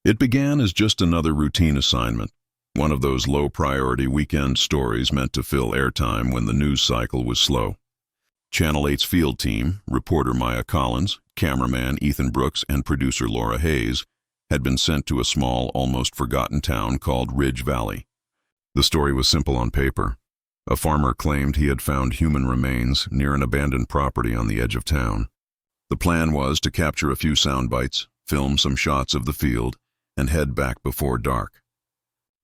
It began as just another routine assignment, one of those low-priority weekend stories meant to fill airtime when the news cycle was slow. Channel 8's field team, reporter Maya Collins, cameraman Ethan Brooks, and producer Laura Hayes, had been sent to a small, almost forgotten town called Ridge Valley. The story was simple on paper. A farmer claimed he had found human remains near an abandoned property on the edge of town. The plan was to capture a few sound bites, film some shots of the field, and head back before dark.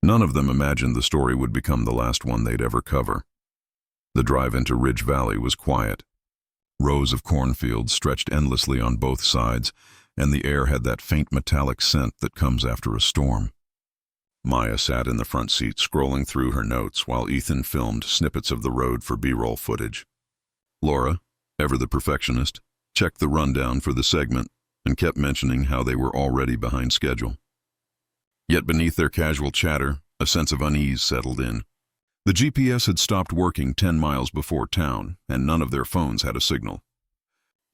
None of them imagined the story would become the last one they'd ever cover. The drive into Ridge Valley was quiet. Rows of cornfields stretched endlessly on both sides, and the air had that faint metallic scent that comes after a storm. Maya sat in the front seat scrolling through her notes while Ethan filmed snippets of the road for B-roll footage. Laura, ever the perfectionist, checked the rundown for the segment and kept mentioning how they were already behind schedule. Yet beneath their casual chatter, a sense of unease settled in. The GPS had stopped working 10 miles before town, and none of their phones had a signal.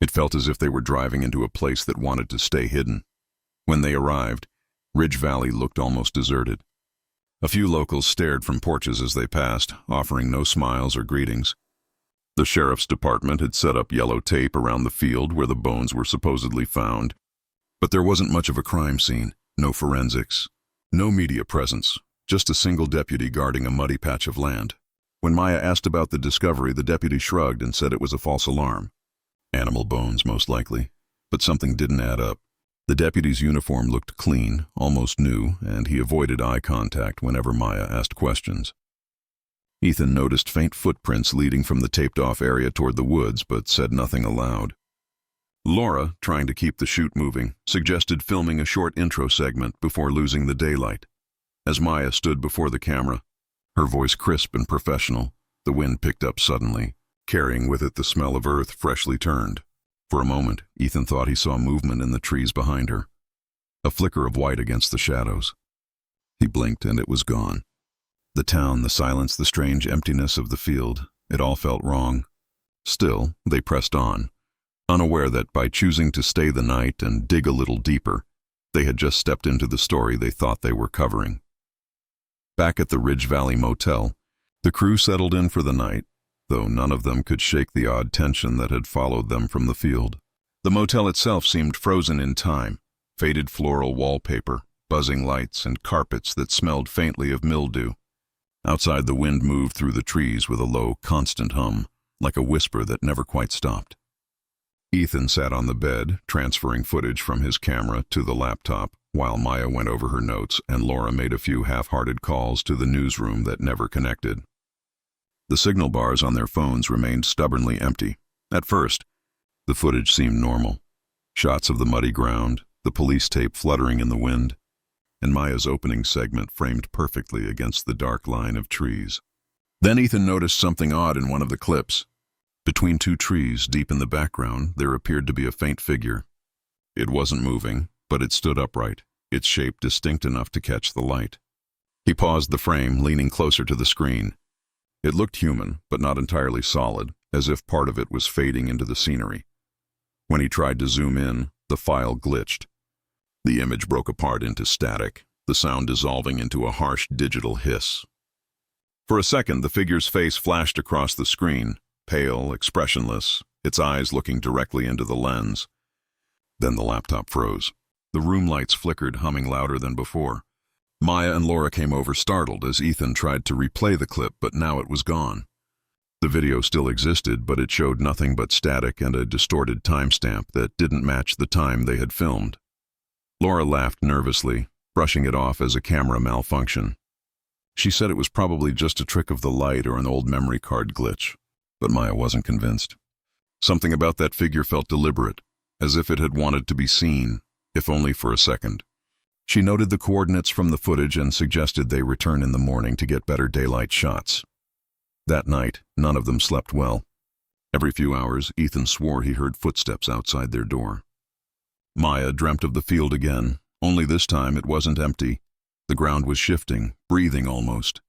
It felt as if they were driving into a place that wanted to stay hidden. When they arrived, Ridge Valley looked almost deserted. A few locals stared from porches as they passed, offering no smiles or greetings. The sheriff's department had set up yellow tape around the field where the bones were supposedly found. But there wasn't much of a crime scene, no forensics, no media presence, just a single deputy guarding a muddy patch of land. When Maya asked about the discovery, the deputy shrugged and said it was a false alarm. Animal bones, most likely, but something didn't add up. The deputy's uniform looked clean, almost new, and he avoided eye contact whenever Maya asked questions. Ethan noticed faint footprints leading from the taped-off area toward the woods, but said nothing aloud. Laura, trying to keep the shoot moving, suggested filming a short intro segment before losing the daylight. As Maya stood before the camera, her voice crisp and professional, the wind picked up suddenly, carrying with it the smell of earth freshly turned. For a moment, Ethan thought he saw movement in the trees behind her, a flicker of white against the shadows. He blinked and it was gone. The town, the silence, the strange emptiness of the field, it all felt wrong. Still, they pressed on, unaware that by choosing to stay the night and dig a little deeper, they had just stepped into the story they thought they were covering. Back at the Ridge Valley Motel, the crew settled in for the night, though none of them could shake the odd tension that had followed them from the field. The motel itself seemed frozen in time, faded floral wallpaper, buzzing lights, and carpets that smelled faintly of mildew. Outside, the wind moved through the trees with a low, constant hum, like a whisper that never quite stopped. Ethan sat on the bed, transferring footage from his camera to the laptop, while Maya went over her notes and Laura made a few half-hearted calls to the newsroom that never connected. The signal bars on their phones remained stubbornly empty. At first, the footage seemed normal. Shots of the muddy ground, the police tape fluttering in the wind, and Maya's opening segment framed perfectly against the dark line of trees. Then Ethan noticed something odd in one of the clips. Between two trees, deep in the background, there appeared to be a faint figure. It wasn't moving, but it stood upright, its shape distinct enough to catch the light. He paused the frame, leaning closer to the screen. It looked human, but not entirely solid, as if part of it was fading into the scenery. When he tried to zoom in, the file glitched. The image broke apart into static, the sound dissolving into a harsh digital hiss. For a second, the figure's face flashed across the screen, pale, expressionless, its eyes looking directly into the lens. Then the laptop froze. The room lights flickered, humming louder than before. Maya and Laura came over startled as Ethan tried to replay the clip, but now it was gone. The video still existed, but it showed nothing but static and a distorted timestamp that didn't match the time they had filmed. Laura laughed nervously, brushing it off as a camera malfunction. She said it was probably just a trick of the light or an old memory card glitch, but Maya wasn't convinced. Something about that figure felt deliberate, as if it had wanted to be seen, if only for a second. She noted the coordinates from the footage and suggested they return in the morning to get better daylight shots. That night, none of them slept well. Every few hours, Ethan swore he heard footsteps outside their door. Maya dreamt of the field again, only this time it wasn't empty. The ground was shifting, breathing almost.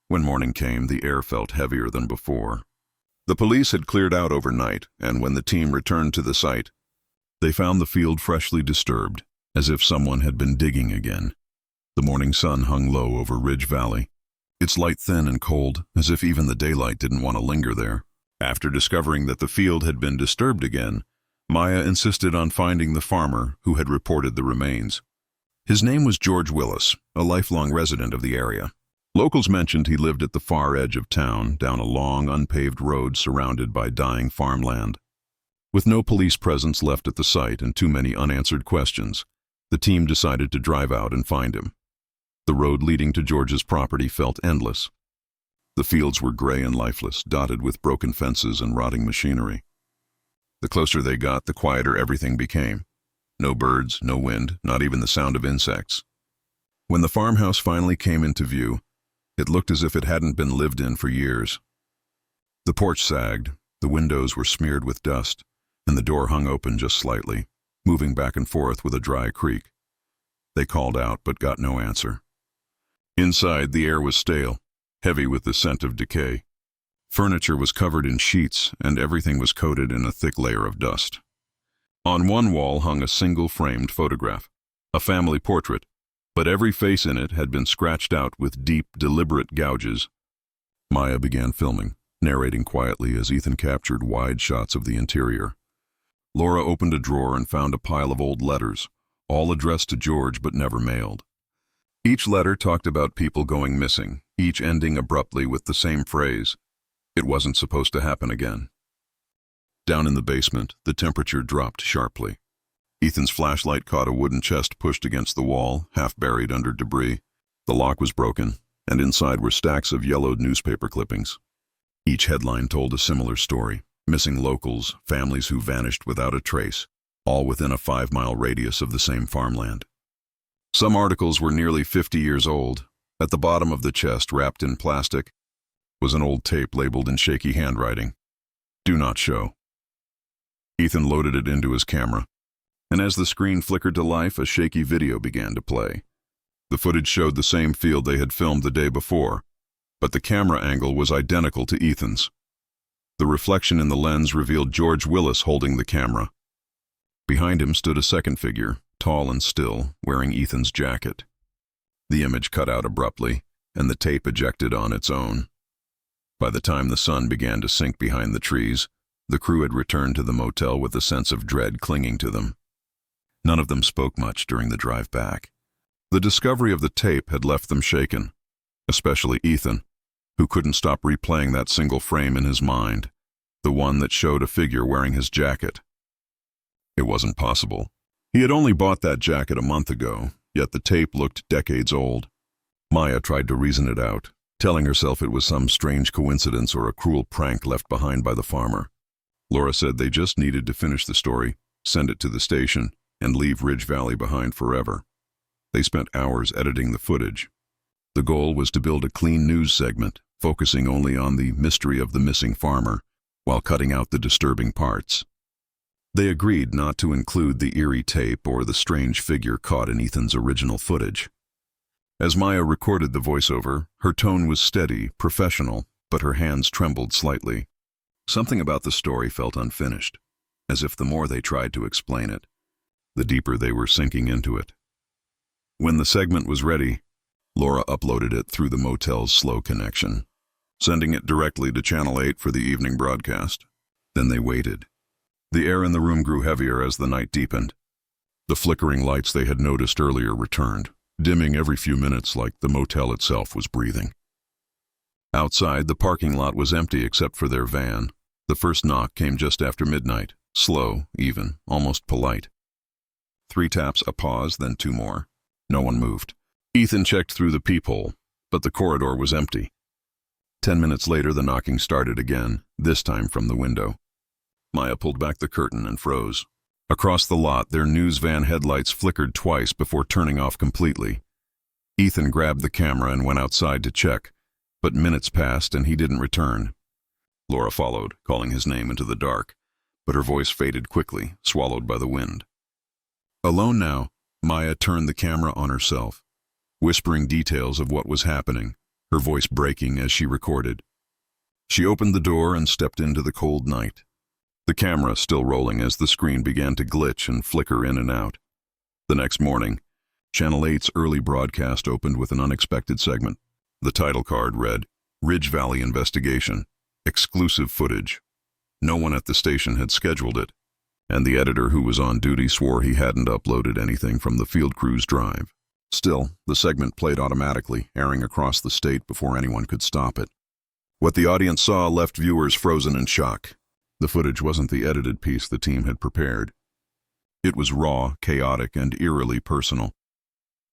When morning came, the air felt heavier than before. The police had cleared out overnight, and when the team returned to the site, they found the field freshly disturbed, as if someone had been digging again. The morning sun hung low over Ridge Valley, its light thin and cold, as if even the daylight didn't want to linger there. After discovering that the field had been disturbed again, Maya insisted on finding the farmer who had reported the remains. His name was George Willis, a lifelong resident of the area. Locals mentioned he lived at the far edge of town, down a long, unpaved road surrounded by dying farmland. With no police presence left at the site and too many unanswered questions, the team decided to drive out and find him. The road leading to George's property felt endless. The fields were gray and lifeless, dotted with broken fences and rotting machinery. The closer they got, the quieter everything became. No birds, no wind, not even the sound of insects. When the farmhouse finally came into view, it looked as if it hadn't been lived in for years. The porch sagged, the windows were smeared with dust, and the door hung open just slightly, moving back and forth with a dry creak. They called out but got no answer. Inside, the air was stale, heavy with the scent of decay. Furniture was covered in sheets, and everything was coated in a thick layer of dust. On one wall hung a single framed photograph, a family portrait, but every face in it had been scratched out with deep, deliberate gouges. Maya began filming, narrating quietly as Ethan captured wide shots of the interior. Laura opened a drawer and found a pile of old letters, all addressed to George but never mailed. Each letter talked about people going missing, each ending abruptly with the same phrase, "It wasn't supposed to happen again." Down in the basement, the temperature dropped sharply. Ethan's flashlight caught a wooden chest pushed against the wall, half buried under debris. The lock was broken, and inside were stacks of yellowed newspaper clippings. Each headline told a similar story: missing locals, families who vanished without a trace, all within a 5-mile radius of the same farmland. Some articles were nearly 50 years old. At the bottom of the chest, wrapped in plastic, was an old tape labeled in shaky handwriting, "Do not show." Ethan loaded it into his camera, and as the screen flickered to life, a shaky video began to play. The footage showed the same field they had filmed the day before, but the camera angle was identical to Ethan's. The reflection in the lens revealed George Willis holding the camera. Behind him stood a second figure, tall and still, wearing Ethan's jacket. The image cut out abruptly, and the tape ejected on its own. By the time the sun began to sink behind the trees, the crew had returned to the motel with a sense of dread clinging to them. None of them spoke much during the drive back. The discovery of the tape had left them shaken, especially Ethan, who couldn't stop replaying that single frame in his mind, the one that showed a figure wearing his jacket. It wasn't possible. He had only bought that jacket a month ago, yet the tape looked decades old. Maya tried to reason it out, telling herself it was some strange coincidence or a cruel prank left behind by the farmer. Laura said they just needed to finish the story, send it to the station, and leave Ridge Valley behind forever. They spent hours editing the footage. The goal was to build a clean news segment, focusing only on the mystery of the missing farmer, while cutting out the disturbing parts. They agreed not to include the eerie tape or the strange figure caught in Ethan's original footage. As Maya recorded the voiceover, her tone was steady, professional, but her hands trembled slightly. Something about the story felt unfinished, as if the more they tried to explain it, the deeper they were sinking into it. When the segment was ready, Laura uploaded it through the motel's slow connection, sending it directly to Channel 8 for the evening broadcast. Then they waited. The air in the room grew heavier as the night deepened. The flickering lights they had noticed earlier returned, dimming every few minutes like the motel itself was breathing. Outside, the parking lot was empty except for their van. The first knock came just after midnight, slow, even, almost polite. 3 taps, a pause, then 2 more. No one moved. Ethan checked through the peephole, but the corridor was empty. 10 minutes later, the knocking started again, this time from the window. Maya pulled back the curtain and froze. Across the lot, their news van headlights flickered twice before turning off completely. Ethan grabbed the camera and went outside to check, but minutes passed and he didn't return. Laura followed, calling his name into the dark, but her voice faded quickly, swallowed by the wind. Alone now, Maya turned the camera on herself, whispering details of what was happening, her voice breaking as she recorded. She opened the door and stepped into the cold night, the camera still rolling as the screen began to glitch and flicker in and out. The next morning, Channel 8's early broadcast opened with an unexpected segment. The title card read, Ridge Valley Investigation, Exclusive Footage. No one at the station had scheduled it, and the editor who was on duty swore he hadn't uploaded anything from the field crew's drive. Still, the segment played automatically, airing across the state before anyone could stop it. What the audience saw left viewers frozen in shock. The footage wasn't the edited piece the team had prepared. It was raw, chaotic, and eerily personal.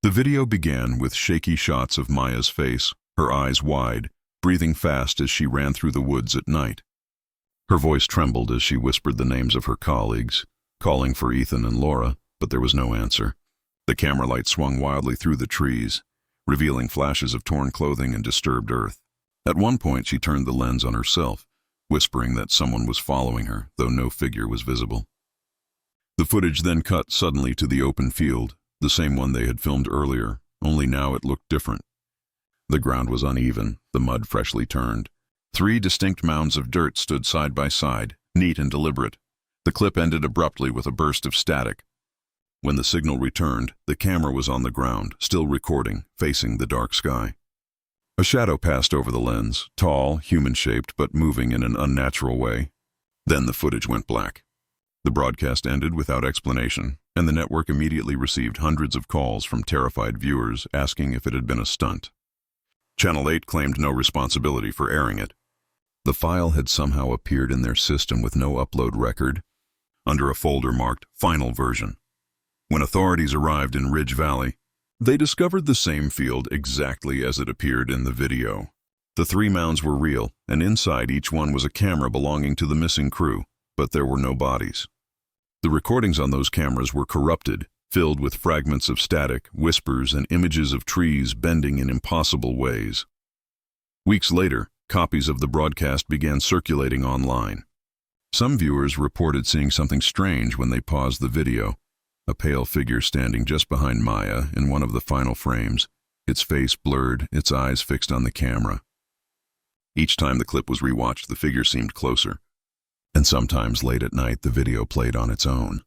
The video began with shaky shots of Maya's face, her eyes wide, breathing fast as she ran through the woods at night. Her voice trembled as she whispered the names of her colleagues, calling for Ethan and Laura, but there was no answer. The camera light swung wildly through the trees, revealing flashes of torn clothing and disturbed earth. At one point, she turned the lens on herself, whispering that someone was following her, though no figure was visible. The footage then cut suddenly to the open field, the same one they had filmed earlier, only now it looked different. The ground was uneven, the mud freshly turned. 3 distinct mounds of dirt stood side by side, neat and deliberate. The clip ended abruptly with a burst of static. When the signal returned, the camera was on the ground, still recording, facing the dark sky. A shadow passed over the lens, tall, human-shaped, but moving in an unnatural way. Then the footage went black. The broadcast ended without explanation, and the network immediately received hundreds of calls from terrified viewers asking if it had been a stunt. Channel 8 claimed no responsibility for airing it. The file had somehow appeared in their system with no upload record, under a folder marked Final Version. When authorities arrived in Ridge Valley, they discovered the same field exactly as it appeared in the video. The 3 mounds were real, and inside each one was a camera belonging to the missing crew, but there were no bodies. The recordings on those cameras were corrupted, filled with fragments of static, whispers, and images of trees bending in impossible ways. Weeks later, copies of the broadcast began circulating online. Some viewers reported seeing something strange when they paused the video. A pale figure standing just behind Maya in one of the final frames, its face blurred, its eyes fixed on the camera. Each time the clip was rewatched, the figure seemed closer, and sometimes late at night the video played on its own.